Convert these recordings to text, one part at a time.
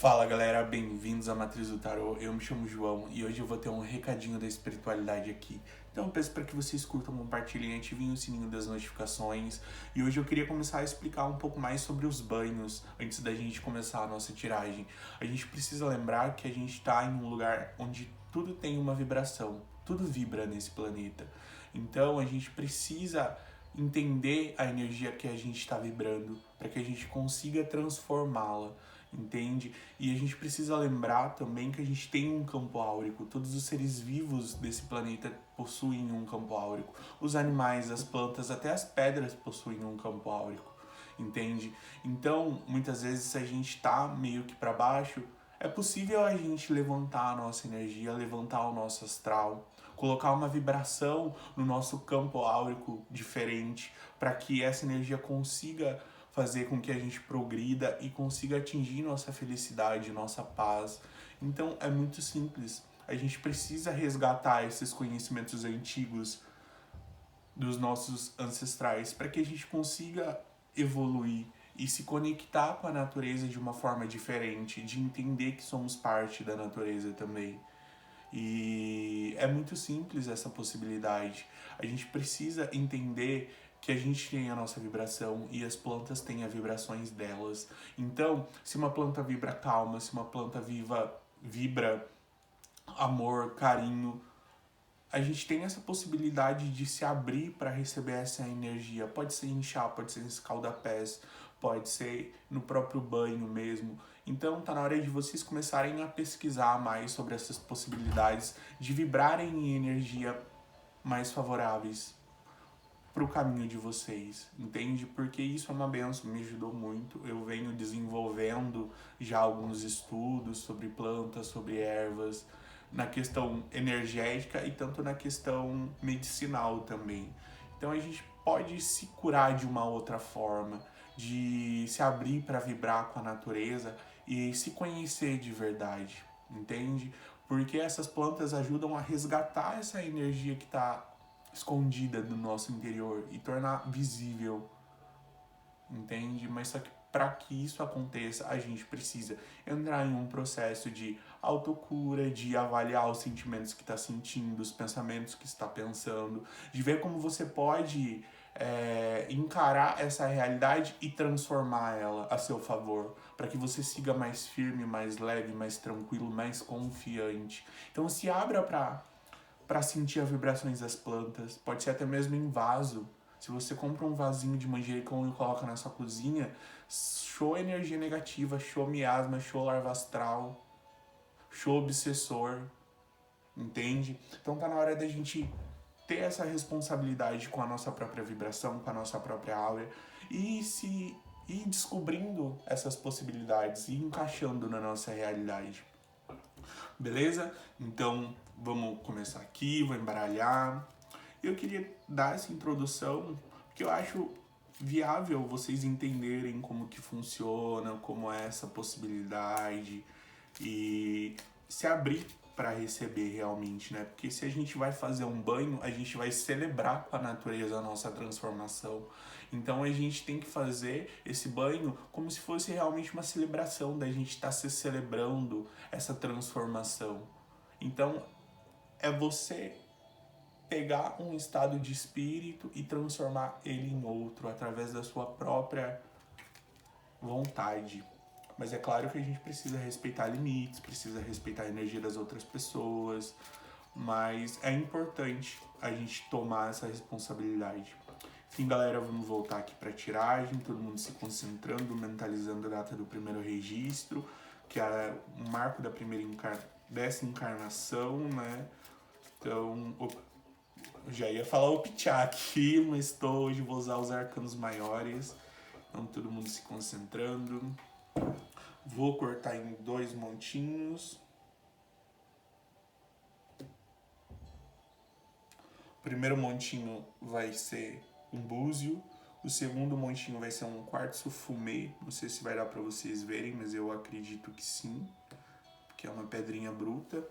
Fala galera, bem-vindos à Matriz do Tarô. Eu me chamo João e hoje eu vou ter um recadinho da espiritualidade aqui. Então eu peço para que vocês curtam, compartilhem, ativem o sininho das notificações. E hoje eu queria começar a explicar um pouco mais sobre os banhos antes da gente começar a nossa tiragem. A gente precisa lembrar que a gente está em um lugar onde tudo tem uma vibração, tudo vibra nesse planeta. Então a gente precisa entender a energia que a gente está vibrando para que a gente consiga transformá-la, entende? E a gente precisa lembrar também que a gente tem um campo áurico. Todos os seres vivos desse planeta possuem um campo áurico. Os animais, as plantas, até as pedras possuem um campo áurico, entende? Então, muitas vezes, se a gente está meio que para baixo, é possível a gente levantar a nossa energia, levantar o nosso astral, colocar uma vibração no nosso campo áurico diferente, para que essa energia consiga fazer com que a gente progrida e consiga atingir nossa felicidade, nossa paz. Então é muito simples. A gente precisa resgatar esses conhecimentos antigos dos nossos ancestrais para que a gente consiga evoluir e se conectar com a natureza de uma forma diferente, de entender que somos parte da natureza também. E é muito simples essa possibilidade. A gente precisa entender que a gente tem a nossa vibração e as plantas têm as vibrações delas. Então, se uma planta vibra calma, se uma planta vibra amor, carinho, a gente tem essa possibilidade de se abrir para receber essa energia. Pode ser em chá, pode ser em escaldapés, pode ser no próprio banho mesmo. Então tá na hora de vocês começarem a pesquisar mais sobre essas possibilidades de vibrarem em energia mais favoráveis para o caminho de vocês, entende? Porque isso é uma benção, me ajudou muito. Eu venho desenvolvendo já alguns estudos sobre plantas, sobre ervas, na questão energética e tanto na questão medicinal também. Então a gente pode se curar de uma outra forma, de se abrir para vibrar com a natureza e se conhecer de verdade, entende? Porque essas plantas ajudam a resgatar essa energia que está escondida do nosso interior e tornar visível, entende? Mas só que para que isso aconteça, a gente precisa entrar em um processo de autocura, de avaliar os sentimentos que está sentindo, os pensamentos que está pensando, de ver como você pode encarar essa realidade e transformar ela a seu favor, para que você siga mais firme, mais leve, mais tranquilo, mais confiante. Então se abra para sentir as vibrações das plantas, pode ser até mesmo em vaso. Se você compra um vasinho de manjericão e coloca na sua cozinha, show energia negativa, show miasma, show larva astral, show obsessor, entende? Então tá na hora da gente ter essa responsabilidade com a nossa própria vibração, com a nossa própria áurea e se ir descobrindo essas possibilidades e encaixando na nossa realidade. Beleza? Então vamos começar aqui, vou embaralhar. Eu queria dar essa introdução porque eu acho viável vocês entenderem como que funciona, como é essa possibilidade e se abrir para receber realmente, né? Porque se a gente vai fazer um banho, a gente vai celebrar com a natureza a nossa transformação. Então a gente tem que fazer esse banho como se fosse realmente uma celebração da gente estar se celebrando essa transformação. Então é você pegar um estado de espírito e transformar ele em outro através da sua própria vontade. Mas é claro que a gente precisa respeitar limites, precisa respeitar a energia das outras pessoas, mas é importante a gente tomar essa responsabilidade. Enfim, galera, vamos voltar aqui para a tiragem, todo mundo se concentrando, mentalizando a data do primeiro registro, que é o marco da dessa encarnação, né? Então, eu já ia falar o Pichá aqui, mas hoje vou usar os arcanos maiores. Então, todo mundo se concentrando. Vou cortar em 2 montinhos. O primeiro montinho vai ser um búzio. O segundo montinho vai ser um quartzo fumê. Não sei se vai dar para vocês verem, mas eu acredito que sim. Porque é uma pedrinha bruta.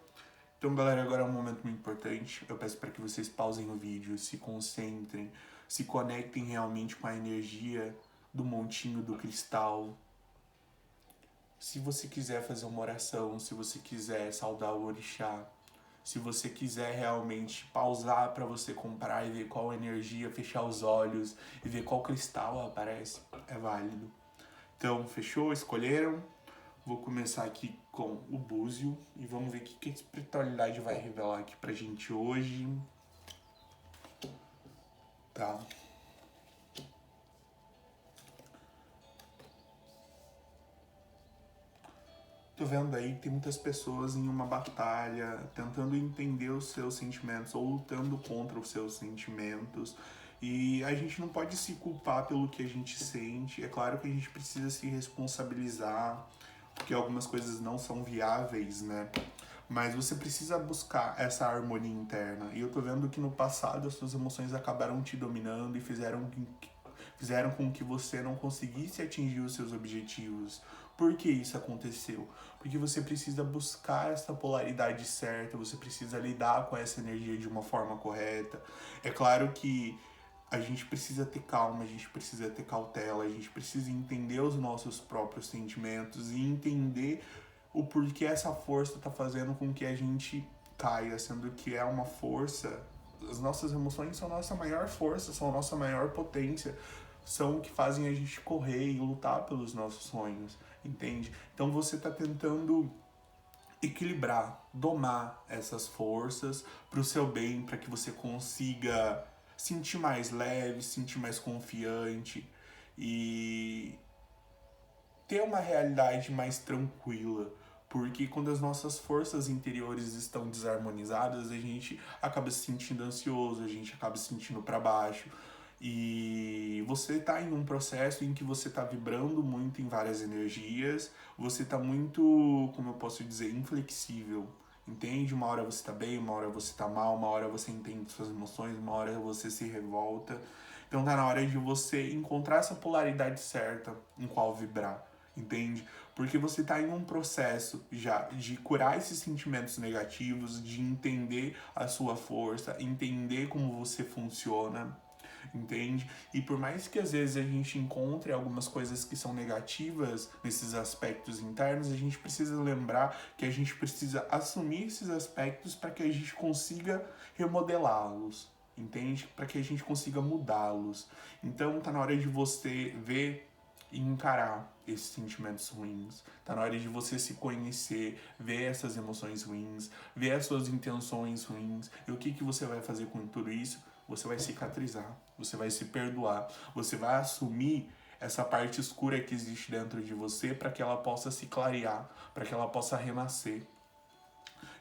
Então, galera, agora é um momento muito importante. Eu peço para que vocês pausem o vídeo, se concentrem, se conectem realmente com a energia do montinho do cristal. Se você quiser fazer uma oração, se você quiser saudar o orixá, se você quiser realmente pausar para você comprar e ver qual energia, fechar os olhos e ver qual cristal aparece, é válido. Então, fechou? Escolheram? Vou começar aqui com o búzio e vamos ver o que a espiritualidade vai revelar aqui pra gente hoje. Tá. Tô vendo aí que tem muitas pessoas em uma batalha, tentando entender os seus sentimentos ou lutando contra os seus sentimentos. E a gente não pode se culpar pelo que a gente sente. É claro que a gente precisa se responsabilizar, porque algumas coisas não são viáveis, né? Mas você precisa buscar essa harmonia interna. E eu tô vendo que no passado as suas emoções acabaram te dominando e fizeram com que você não conseguisse atingir os seus objetivos. Por que isso aconteceu? Porque você precisa buscar essa polaridade certa, você precisa lidar com essa energia de uma forma correta. É claro que a gente precisa ter calma, a gente precisa ter cautela, a gente precisa entender os nossos próprios sentimentos e entender o porquê essa força está fazendo com que a gente caia, sendo que é uma força. As nossas emoções são a nossa maior força, são a nossa maior potência, são o que fazem a gente correr e lutar pelos nossos sonhos, entende? Então você está tentando equilibrar, domar essas forças para o seu bem, para que você consiga sentir mais leve, sentir mais confiante e ter uma realidade mais tranquila. Porque quando as nossas forças interiores estão desarmonizadas, a gente acaba se sentindo ansioso, a gente acaba se sentindo para baixo. E você está em um processo em que você está vibrando muito em várias energias, você está muito, como eu posso dizer, inflexível. Entende? Uma hora você está bem, uma hora você está mal, uma hora você entende suas emoções, uma hora você se revolta. Então tá na hora de você encontrar essa polaridade certa em qual vibrar, entende? Porque você tá em um processo já de curar esses sentimentos negativos, de entender a sua força, entender como você funciona, entende? E por mais que às vezes a gente encontre algumas coisas que são negativas nesses aspectos internos, a gente precisa lembrar que a gente precisa assumir esses aspectos para que a gente consiga remodelá-los, entende? Para que a gente consiga mudá-los. Então tá na hora de você ver e encarar esses sentimentos ruins. Tá na hora de você se conhecer, ver essas emoções ruins, ver as suas intenções ruins. E o que você vai fazer com tudo isso? Você vai cicatrizar, você vai se perdoar, você vai assumir essa parte escura que existe dentro de você para que ela possa se clarear, para que ela possa renascer.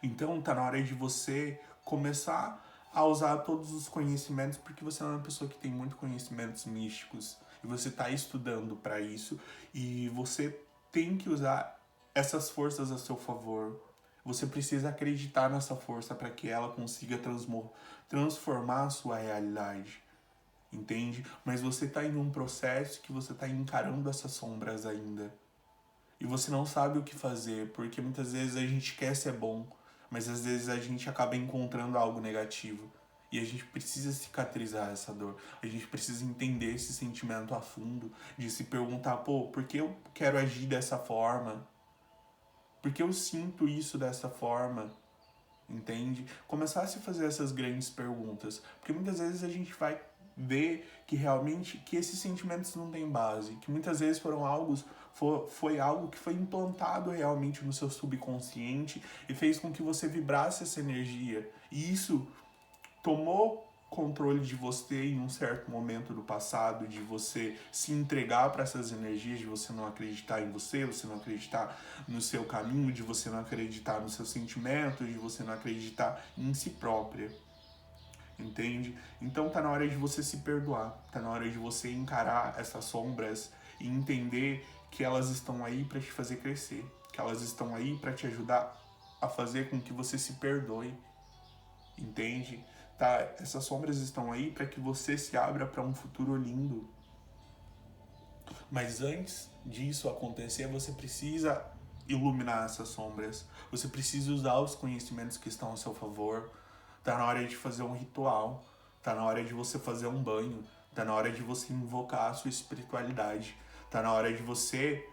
Então tá na hora de você começar a usar todos os conhecimentos, porque você é uma pessoa que tem muitos conhecimentos místicos e você está estudando para isso e você tem que usar essas forças a seu favor. Você precisa acreditar nessa força para que ela consiga transformar a sua realidade, entende? Mas você está em um processo que você está encarando essas sombras ainda. E você não sabe o que fazer, porque muitas vezes a gente quer ser bom, mas às vezes a gente acaba encontrando algo negativo. E a gente precisa cicatrizar essa dor. A gente precisa entender esse sentimento a fundo, de se perguntar, pô, por que eu quero agir dessa forma? Por que eu sinto isso dessa forma? Entende? Começar a se fazer essas grandes perguntas, porque muitas vezes a gente vai ver que realmente que esses sentimentos não têm base, que muitas vezes foi algo que foi implantado realmente no seu subconsciente e fez com que você vibrasse essa energia. E isso tomou controle de você em um certo momento do passado, de você se entregar para essas energias, de você não acreditar em você não acreditar no seu caminho, de você não acreditar nos seus sentimentos, de você não acreditar em si própria. Entende? Então tá na hora de você se perdoar, tá na hora de você encarar essas sombras e entender que elas estão aí para te fazer crescer, que elas estão aí para te ajudar a fazer com que você se perdoe, entende? Tá? Essas sombras estão aí para que você se abra para um futuro lindo. Mas antes disso acontecer, você precisa iluminar essas sombras. Você precisa usar os conhecimentos que estão a seu favor. Tá na hora de fazer um ritual. Tá na hora de você fazer um banho. Tá na hora de você invocar a sua espiritualidade. Tá na hora de você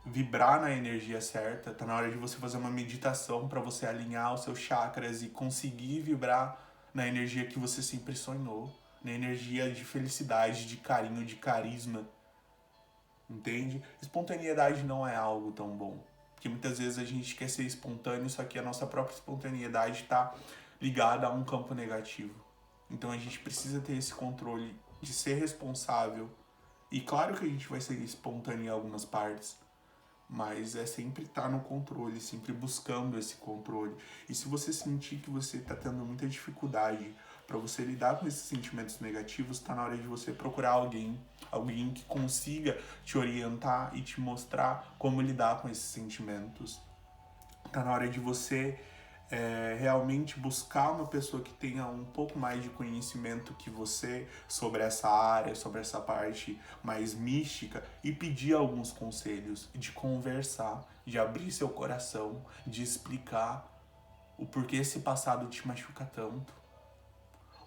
vibrar na energia certa, tá na hora de você fazer uma meditação para você alinhar os seus chakras e conseguir vibrar na energia que você sempre sonhou, na energia de felicidade, de carinho, de carisma, entende? Espontaneidade não é algo tão bom, porque muitas vezes a gente quer ser espontâneo, só que a nossa própria espontaneidade está ligada a um campo negativo. Então a gente precisa ter esse controle de ser responsável. E claro que a gente vai ser espontâneo em algumas partes, mas é sempre estar no controle, sempre buscando esse controle. E se você sentir que você está tendo muita dificuldade para você lidar com esses sentimentos negativos, está na hora de você procurar alguém que consiga te orientar e te mostrar como lidar com esses sentimentos. Está na hora de você realmente buscar uma pessoa que tenha um pouco mais de conhecimento que você sobre essa área, sobre essa parte mais mística e pedir alguns conselhos, de conversar, de abrir seu coração, de explicar o porquê esse passado te machuca tanto,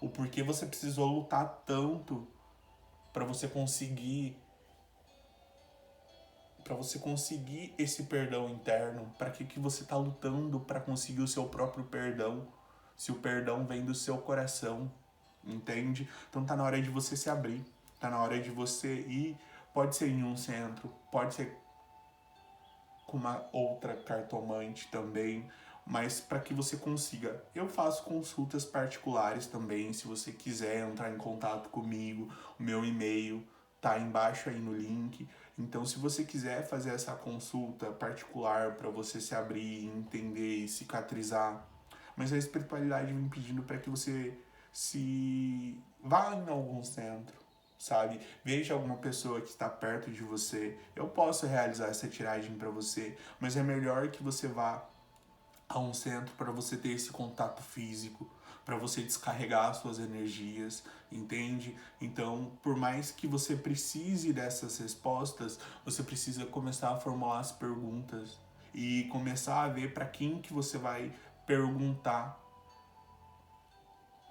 o porquê você precisou lutar tanto para você conseguir esse perdão interno, para que você está lutando para conseguir o seu próprio perdão, se o perdão vem do seu coração, entende? Então tá na hora de você se abrir, tá na hora de você ir, pode ser em um centro, pode ser com uma outra cartomante também, mas para que você consiga. Eu faço consultas particulares também, se você quiser entrar em contato comigo, o meu e-mail tá embaixo aí no link. Então, se você quiser fazer essa consulta particular para você se abrir, entender e cicatrizar, mas a espiritualidade vem pedindo para que você se vá em algum centro, sabe? Veja alguma pessoa que está perto de você. Eu posso realizar essa tiragem para você, mas é melhor que você vá a um centro para você ter esse contato físico, para você descarregar suas energias, entende? Então, por mais que você precise dessas respostas, você precisa começar a formular as perguntas e começar a ver para quem que você vai perguntar,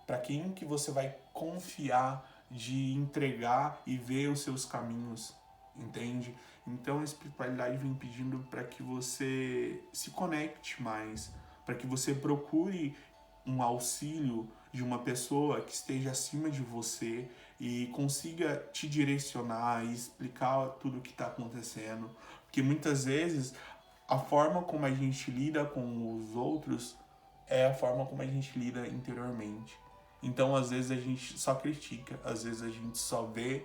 para quem que você vai confiar de entregar e ver os seus caminhos, entende? Então a espiritualidade vem pedindo para que você se conecte mais, para que você procure um auxílio de uma pessoa que esteja acima de você e consiga te direcionar e explicar tudo o que está acontecendo. Porque muitas vezes a forma como a gente lida com os outros é a forma como a gente lida interiormente. Então, às vezes a gente só critica, às vezes a gente só vê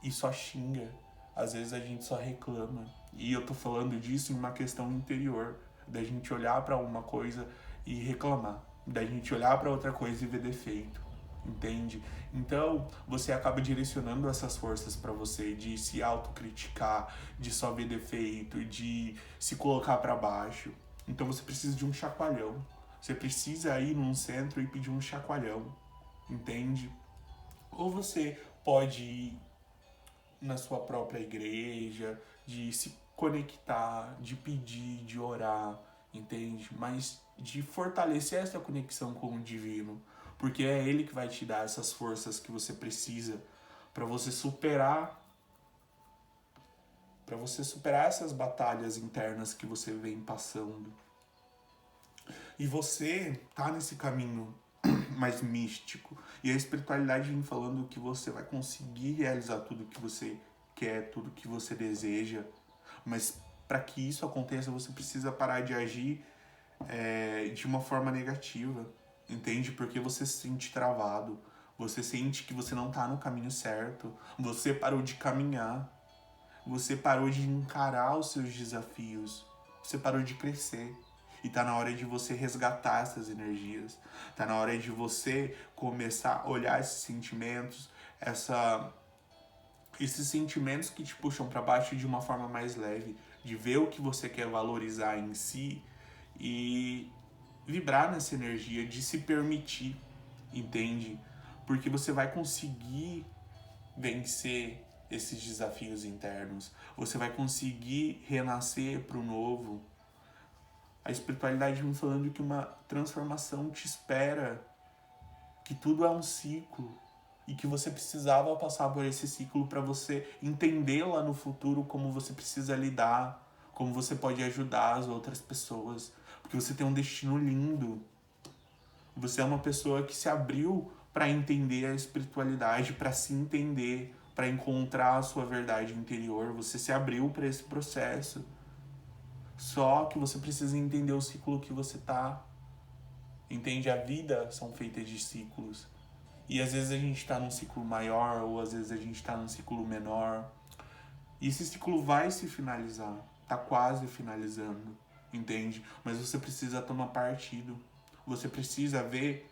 e só xinga, às vezes a gente só reclama. E eu tô falando disso em uma questão interior, da gente olhar para uma coisa e reclamar, da gente olhar para outra coisa e ver defeito, entende? Então, você acaba direcionando essas forças para você de se autocriticar, de só ver defeito, de se colocar para baixo. Então, você precisa de um chacoalhão. Você precisa ir num centro e pedir um chacoalhão, entende? Ou você pode ir na sua própria igreja, de se conectar, de pedir, de orar, entende? Mas de fortalecer essa conexão com o divino, porque é ele que vai te dar essas forças que você precisa para você superar essas batalhas internas que você vem passando. E você tá nesse caminho mais místico. E a espiritualidade vem falando que você vai conseguir realizar tudo que você quer, tudo que você deseja. Mas para que isso aconteça, você precisa parar de agir de uma forma negativa. Entende? Porque você se sente travado. Você sente que você não tá no caminho certo. Você parou de caminhar. Você parou de encarar os seus desafios. Você parou de crescer. E tá na hora de você resgatar essas energias. Tá na hora de você começar a olhar esses sentimentos, esses sentimentos que te puxam para baixo de uma forma mais leve, de ver o que você quer valorizar em si e vibrar nessa energia, de se permitir, entende? Porque você vai conseguir vencer esses desafios internos. Você vai conseguir renascer para o novo. A espiritualidade vem falando que uma transformação te espera, que tudo é um ciclo. e que você precisava passar por esse ciclo para você entender lá no futuro como você precisa lidar, como você pode ajudar as outras pessoas, porque você tem um destino lindo. Você é uma pessoa que se abriu para entender a espiritualidade, para se entender, para encontrar a sua verdade interior. Você se abriu para esse processo. Só que você precisa entender o ciclo que você tá. Entende? A vida são feitas de ciclos. E às vezes a gente tá num ciclo maior, ou às vezes a gente tá num ciclo menor. E esse ciclo vai se finalizar. Tá quase finalizando. Entende? Mas você precisa tomar partido. Você precisa ver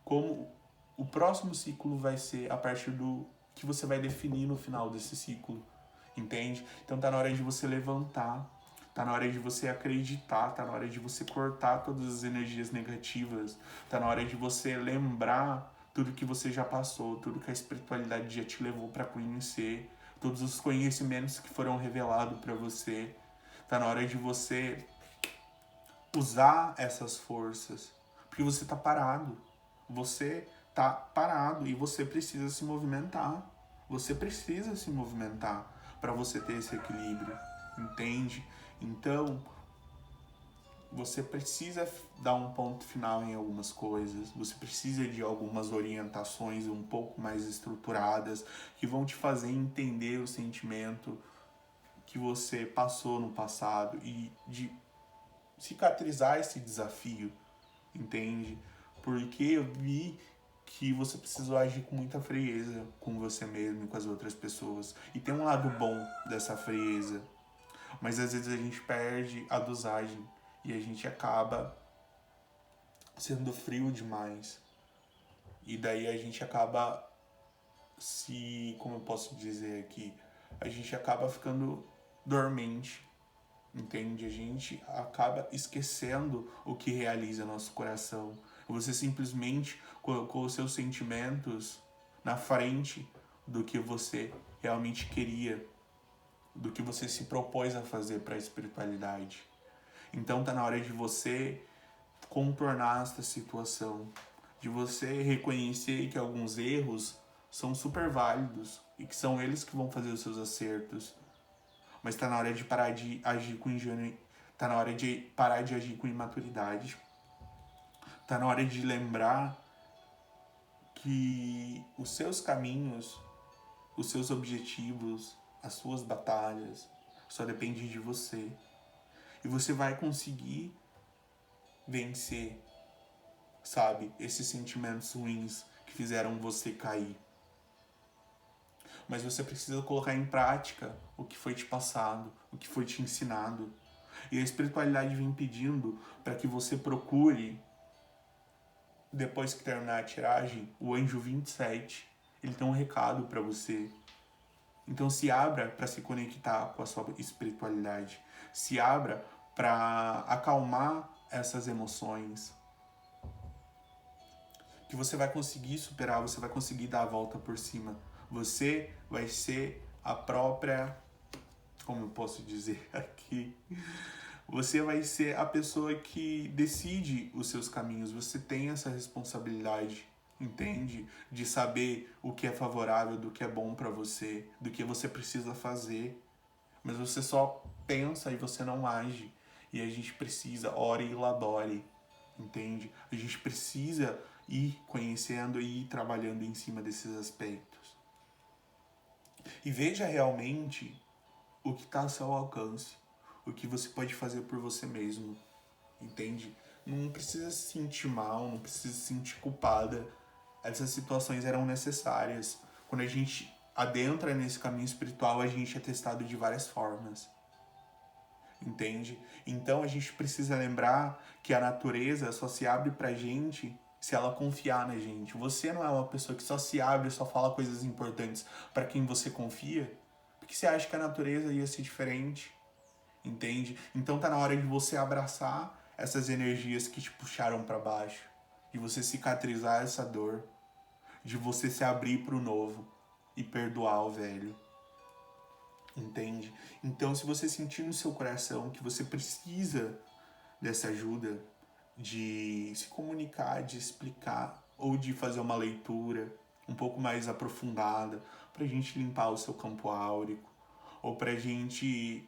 como o próximo ciclo vai ser a partir do que você vai definir no final desse ciclo, entende? Então tá na hora de você levantar, tá na hora de você acreditar, tá na hora de você cortar todas as energias negativas, tá na hora de você lembrar tudo que você já passou, tudo que a espiritualidade já te levou para conhecer, todos os conhecimentos que foram revelados para você. Tá na hora de você usar essas forças, porque você tá parado. Você tá parado e você precisa se movimentar. Você precisa se movimentar para você ter esse equilíbrio, entende? Então, você precisa dar um ponto final em algumas coisas, você precisa de algumas orientações um pouco mais estruturadas que vão te fazer entender o sentimento que você passou no passado e de cicatrizar esse desafio, entende? Porque eu vi que você precisou agir com muita frieza com você mesmo e com as outras pessoas. E tem um lado bom dessa frieza, mas às vezes a gente perde a dosagem e a gente acaba sendo frio demais. E daí a gente acaba como eu posso dizer aqui, a gente acaba ficando dormente, entende? A gente acaba esquecendo o que realiza nosso coração. Você simplesmente colocou os seus sentimentos na frente do que você realmente queria, do que você se propôs a fazer para a espiritualidade. Então tá na hora de você contornar essa situação, de você reconhecer que alguns erros são super válidos e que são eles que vão fazer os seus acertos. Mas tá na hora de parar de agir com ingenuidade, tá na hora de parar de agir com imaturidade. Tá na hora de lembrar que os seus caminhos, os seus objetivos, as suas batalhas só dependem de você. E você vai conseguir vencer, sabe, esses sentimentos ruins que fizeram você cair. Mas você precisa colocar em prática o que foi te passado, o que foi te ensinado. E a espiritualidade vem pedindo para que você procure, depois que terminar a tiragem, o anjo 27. Ele tem um recado para você. Então se abra para se conectar com a sua espiritualidade. Se abra para acalmar essas emoções. Que você vai conseguir superar, você vai conseguir dar a volta por cima. Você vai ser a própria, como eu posso dizer aqui, você vai ser a pessoa que decide os seus caminhos. Você tem essa responsabilidade, entende? De saber o que é favorável, do que é bom para você, do que você precisa fazer. Mas você só pensa e você não age. E a gente precisa, ore e labore, entende? A gente precisa ir conhecendo e ir trabalhando em cima desses aspectos. E veja realmente o que está ao seu alcance, o que você pode fazer por você mesmo, entende? Não precisa se sentir mal, não precisa se sentir culpada. Essas situações eram necessárias. Quando a gente adentra nesse caminho espiritual, a gente é testado de várias formas, entende? Então a gente precisa lembrar que a natureza só se abre pra gente se ela confiar na gente. Você não é uma pessoa que só se abre e só fala coisas importantes para quem você confia, porque você acha que a natureza ia ser diferente, entende? Então tá na hora de você abraçar essas energias que te puxaram para baixo, de você cicatrizar essa dor, de você se abrir para o novo e perdoar o velho, entende? Então se você sentir no seu coração que você precisa dessa ajuda, de se comunicar, de explicar, ou de fazer uma leitura, um pouco mais aprofundada, pra gente limpar o seu campo áurico, ou pra gente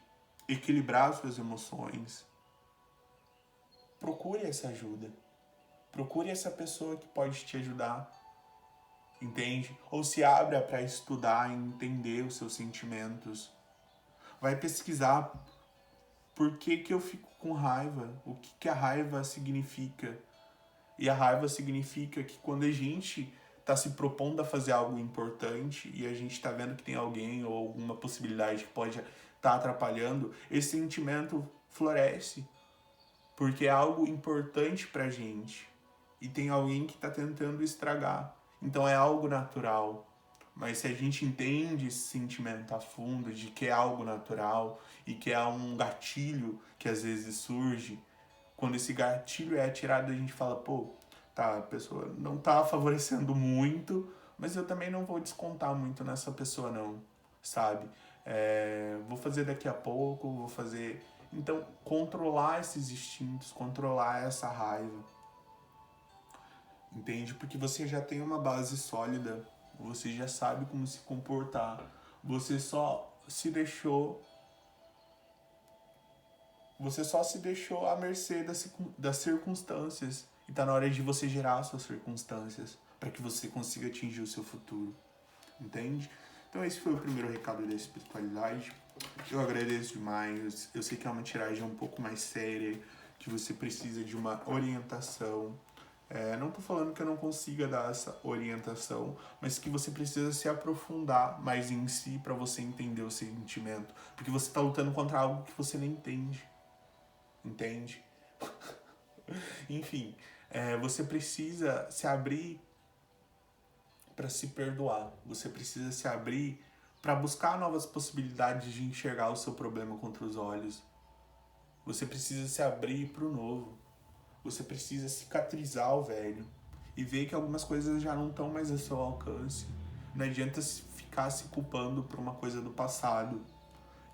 equilibrar as suas emoções. Procure essa ajuda. Procure essa pessoa que pode te ajudar, entende? Ou se abra para estudar e entender os seus sentimentos. Vai pesquisar por que eu fico com raiva, o que a raiva significa. E a raiva significa que quando a gente está se propondo a fazer algo importante e a gente está vendo que tem alguém ou alguma possibilidade que pode estar atrapalhando, esse sentimento floresce, porque é algo importante pra gente e tem alguém que está tentando estragar. Então é algo natural. Mas se a gente entende esse sentimento a fundo de que é algo natural e que é um gatilho que às vezes surge, quando esse gatilho é atirado, a gente fala, pô, tá, a pessoa não tá favorecendo muito, mas eu também não vou descontar muito nessa pessoa não, sabe? Vou fazer daqui a pouco, vou fazer... Então, controlar esses instintos, controlar essa raiva, entende? Porque você já tem uma base sólida, você já sabe como se comportar, você só se deixou à mercê das circunstâncias. E tá na hora de você gerar as suas circunstâncias para que você consiga atingir o seu futuro. Entende? Então esse foi o primeiro recado da espiritualidade. Eu agradeço demais. Eu sei que é uma tiragem um pouco mais séria, que você precisa de uma orientação. Não tô falando que eu não consiga dar essa orientação, mas que você precisa se aprofundar mais em si para você entender o sentimento. Porque você tá lutando contra algo que você nem entende. Entende? Enfim, você precisa se abrir para se perdoar. Você precisa se abrir para buscar novas possibilidades de enxergar o seu problema contra os olhos. Você precisa se abrir para o novo. Você precisa cicatrizar o velho e ver que algumas coisas já não estão mais a seu alcance. Não adianta ficar se culpando por uma coisa do passado,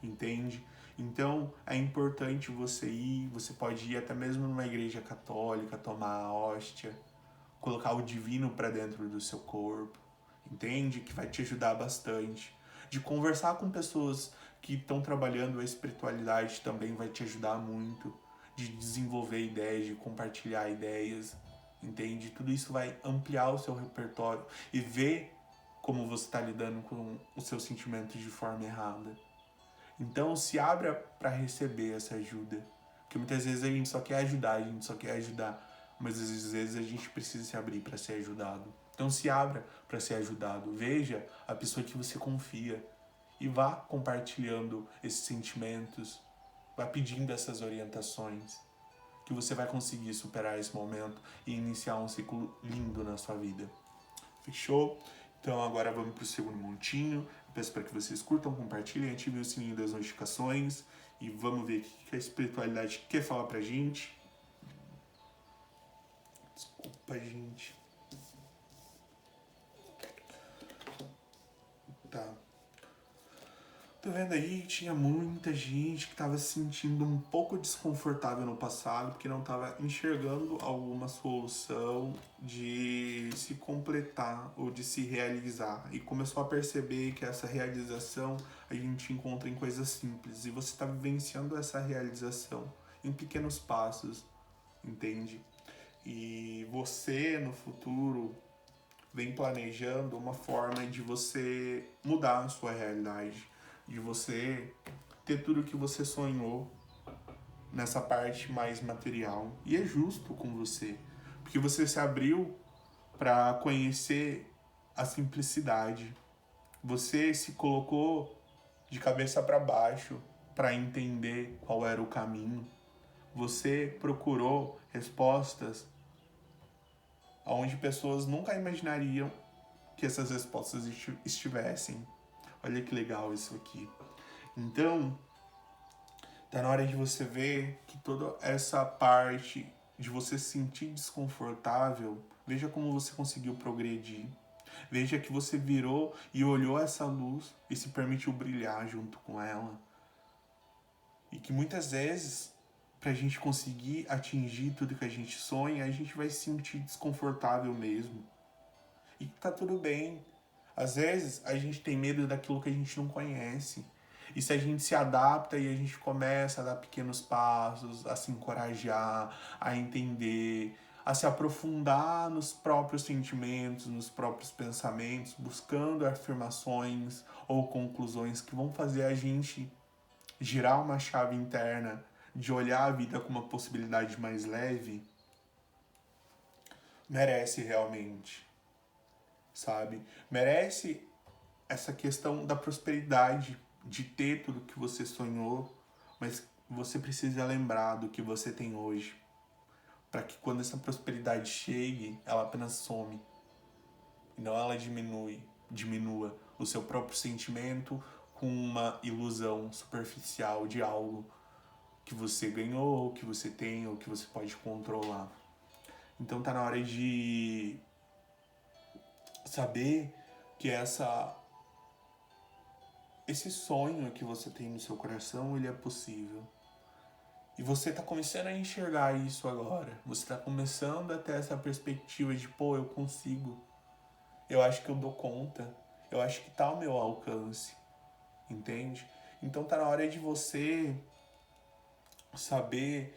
entende? Então é importante você ir, você pode ir até mesmo numa igreja católica, tomar a hóstia, colocar o divino para dentro do seu corpo, entende? Que vai te ajudar bastante. De conversar com pessoas que estão trabalhando a espiritualidade também vai te ajudar muito. De desenvolver ideias, de compartilhar ideias, entende? Tudo isso vai ampliar o seu repertório e ver como você está lidando com os seus sentimentos de forma errada. Então se abra para receber essa ajuda. Porque muitas vezes a gente só quer ajudar, mas às vezes a gente precisa se abrir para ser ajudado. Então se abra para ser ajudado. Veja a pessoa que você confia e vá compartilhando esses sentimentos, vá pedindo essas orientações, que você vai conseguir superar esse momento e iniciar um ciclo lindo na sua vida. Fechou? Então agora vamos para o segundo montinho. Eu peço para que vocês curtam, compartilhem, ativem o sininho das notificações e vamos ver o que a espiritualidade quer falar pra gente. Desculpa, gente. Tá. Tô vendo aí que tinha muita gente que estava se sentindo um pouco desconfortável no passado, porque não estava enxergando alguma solução de se completar ou de se realizar. E começou a perceber que essa realização a gente encontra em coisas simples. E você está vivenciando essa realização em pequenos passos, entende? E você, no futuro, vem planejando uma forma de você mudar a sua realidade, de você ter tudo o que você sonhou nessa parte mais material. E é justo com você, porque você se abriu para conhecer a simplicidade. Você se colocou de cabeça para baixo para entender qual era o caminho. Você procurou respostas onde pessoas nunca imaginariam que essas respostas estivessem. Olha que legal isso aqui. Então, tá na hora de você ver que toda essa parte de você se sentir desconfortável, veja como você conseguiu progredir. Veja que você virou e olhou essa luz e se permitiu brilhar junto com ela. E que muitas vezes, pra gente conseguir atingir tudo que a gente sonha, a gente vai se sentir desconfortável mesmo. E tá tudo bem. Às vezes a gente tem medo daquilo que a gente não conhece. E se a gente se adapta e a gente começa a dar pequenos passos, a se encorajar, a entender, a se aprofundar nos próprios sentimentos, nos próprios pensamentos, buscando afirmações ou conclusões que vão fazer a gente girar uma chave interna de olhar a vida com uma possibilidade mais leve, merece realmente, sabe? Merece essa questão da prosperidade, de ter tudo que você sonhou, mas você precisa lembrar do que você tem hoje, para que quando essa prosperidade chegue, ela apenas some, e não ela diminua o seu próprio sentimento com uma ilusão superficial de algo que você ganhou, que você tem ou que você pode controlar. Então tá na hora de saber que esse sonho que você tem no seu coração, ele é possível. E você tá começando a enxergar isso agora. Você tá começando a ter essa perspectiva de, pô, eu consigo. Eu acho que eu dou conta. Eu acho que tá ao meu alcance. Entende? Então tá na hora de você saber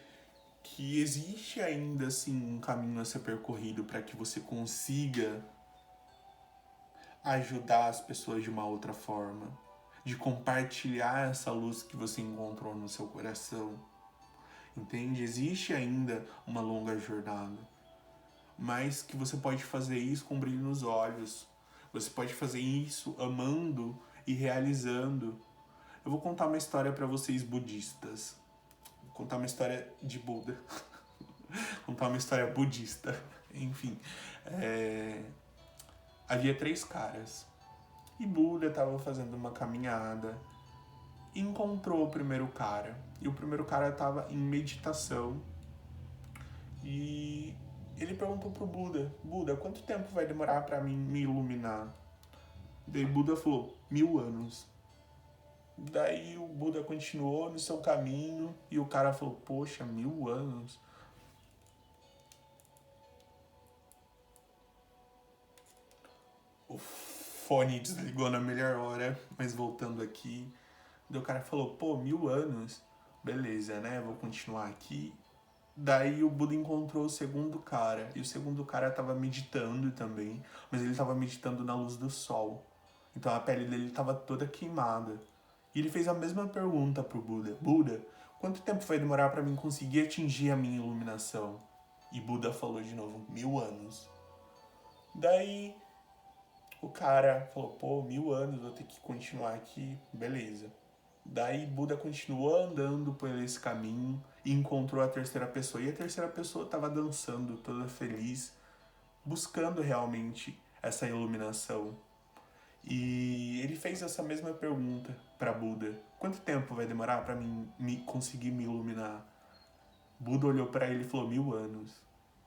que existe ainda assim um caminho a ser percorrido para que você consiga ajudar as pessoas de uma outra forma, de compartilhar essa luz que você encontrou no seu coração. Entende? Existe ainda uma longa jornada, mas que você pode fazer isso com brilho nos olhos. Você pode fazer isso amando e realizando. Eu vou contar uma história para vocês budistas. Vou contar uma história de Buda. Contar uma história budista. Enfim, havia 3 caras. E Buda estava fazendo uma caminhada e encontrou o primeiro cara. E o primeiro cara estava em meditação. E ele perguntou pro Buda: Buda, quanto tempo vai demorar para mim me iluminar? Daí Buda falou: 1000 anos. Daí o Buda continuou no seu caminho e o cara falou: poxa, 1000 anos? O fone desligou na melhor hora, mas voltando aqui. Daí o cara falou: pô, 1000 anos? Beleza, né? Vou continuar aqui. Daí o Buda encontrou o segundo cara. E o segundo cara estava meditando também, mas ele estava meditando na luz do sol. Então a pele dele estava toda queimada. E ele fez a mesma pergunta pro Buda: Buda, quanto tempo vai demorar para mim conseguir atingir a minha iluminação? E Buda falou de novo: 1000 anos. Daí o cara falou: pô, 1000 anos, vou ter que continuar aqui, beleza. Daí Buda continuou andando por esse caminho e encontrou a terceira pessoa. E a terceira pessoa estava dançando, toda feliz, buscando realmente essa iluminação. E ele fez essa mesma pergunta para Buda: quanto tempo vai demorar para mim conseguir me iluminar? Buda olhou para ele e falou: 1000 anos.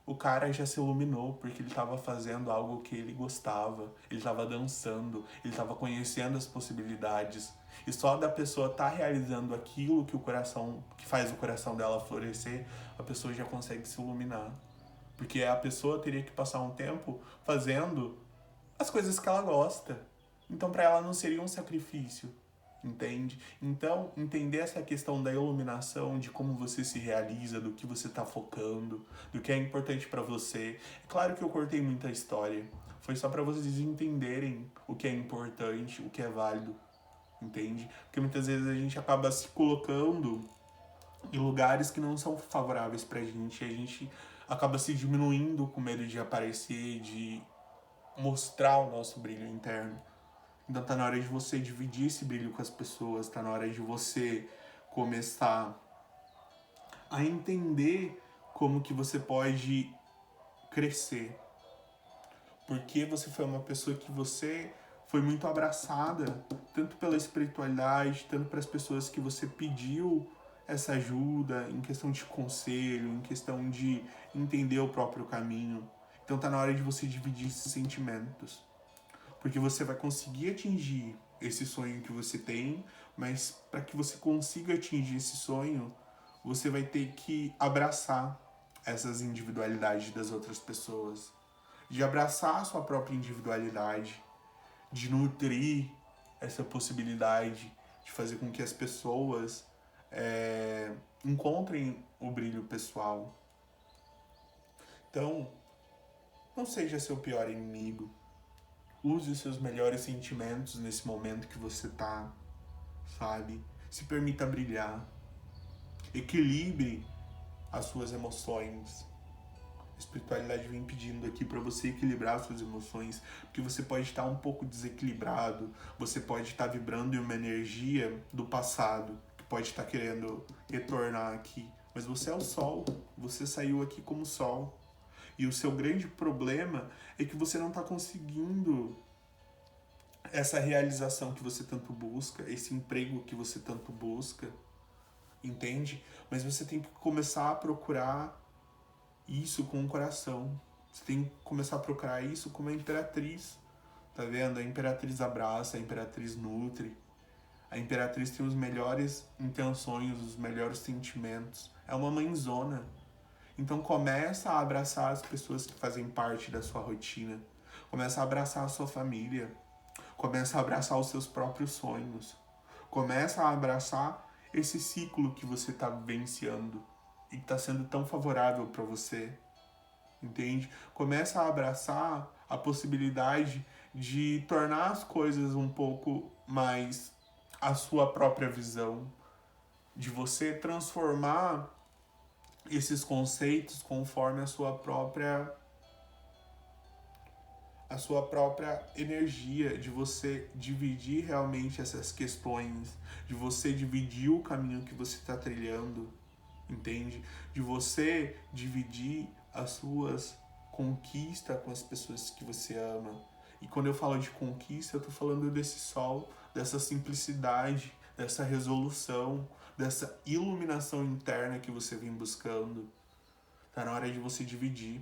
O cara já se iluminou porque ele estava fazendo algo que ele gostava, ele estava dançando, ele estava conhecendo as possibilidades. E só da pessoa estar realizando aquilo que que faz o coração dela florescer, a pessoa já consegue se iluminar. Porque a pessoa teria que passar um tempo fazendo as coisas que ela gosta. Então para ela não seria um sacrifício, entende? Então, entender essa questão da iluminação, de como você se realiza, do que você está focando, do que é importante para você. É claro que eu cortei muita história. Foi só para vocês entenderem o que é importante, o que é válido, entende? Porque muitas vezes a gente acaba se colocando em lugares que não são favoráveis pra gente e a gente acaba se diminuindo com medo de aparecer, de mostrar o nosso brilho interno. Então tá na hora de você dividir esse brilho com as pessoas, tá na hora de você começar a entender como que você pode crescer. Porque você foi uma pessoa que você foi muito abraçada, tanto pela espiritualidade, tanto para as pessoas que você pediu essa ajuda em questão de conselho, em questão de entender o próprio caminho. Então tá na hora de você dividir esses sentimentos. Porque você vai conseguir atingir esse sonho que você tem, mas para que você consiga atingir esse sonho, você vai ter que abraçar essas individualidades das outras pessoas. de abraçar a sua própria individualidade, de nutrir essa possibilidade de fazer com que as pessoas encontrem o brilho pessoal. Então, não seja seu pior inimigo. Use os seus melhores sentimentos nesse momento que você tá, sabe? Se permita brilhar. Equilibre as suas emoções. A espiritualidade vem pedindo aqui para você equilibrar suas emoções, porque você pode estar um pouco desequilibrado, você pode estar vibrando em uma energia do passado, que pode estar querendo retornar aqui. Mas você é o sol, você saiu aqui como sol. E o seu grande problema é que você não está conseguindo essa realização que você tanto busca, esse emprego que você tanto busca, entende? Mas você tem que começar a procurar isso com o coração. Você tem que começar a procurar isso como a imperatriz. Tá vendo? A imperatriz abraça, a imperatriz nutre. A imperatriz tem os melhores intenções, os melhores sentimentos. É uma mãezona. Então começa a abraçar as pessoas que fazem parte da sua rotina. Começa a abraçar a sua família. Começa a abraçar os seus próprios sonhos. Começa a abraçar esse ciclo que você está vivenciando e que está sendo tão favorável para você. Entende? Começa a abraçar a possibilidade de tornar as coisas um pouco mais a sua própria visão. De você transformar esses conceitos conforme a sua própria energia, de você dividir realmente essas questões, de você dividir o caminho que você está trilhando, entende? De você dividir as suas conquistas com as pessoas que você ama. E quando eu falo de conquista, eu tô falando desse sol, dessa simplicidade, dessa resolução, dessa iluminação interna que você vem buscando. Tá na hora de você dividir.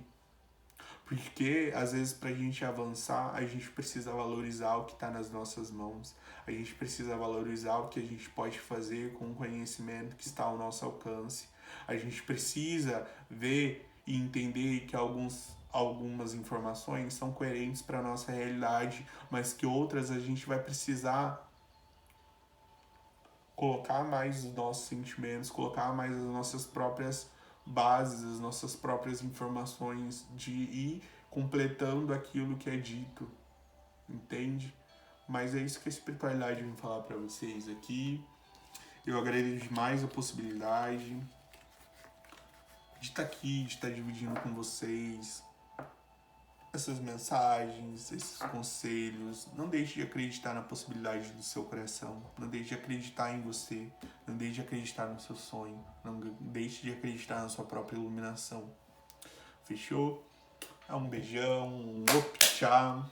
Porque, às vezes, pra gente avançar, a gente precisa valorizar o que tá nas nossas mãos. A gente precisa valorizar o que a gente pode fazer com o conhecimento que está ao nosso alcance. A gente precisa ver e entender que algumas informações são coerentes para a nossa realidade, mas que outras a gente vai precisar colocar mais os nossos sentimentos, colocar mais as nossas próprias bases, as nossas próprias informações, de ir completando aquilo que é dito, entende? Mas é isso que a espiritualidade vem falar para vocês aqui. Eu agradeço demais a possibilidade de estar aqui, de estar dividindo com vocês essas mensagens, esses conselhos. Não deixe de acreditar na possibilidade do seu coração. Não deixe de acreditar em você. Não deixe de acreditar no seu sonho. Não deixe de acreditar na sua própria iluminação. Fechou? Um beijão, um tchau.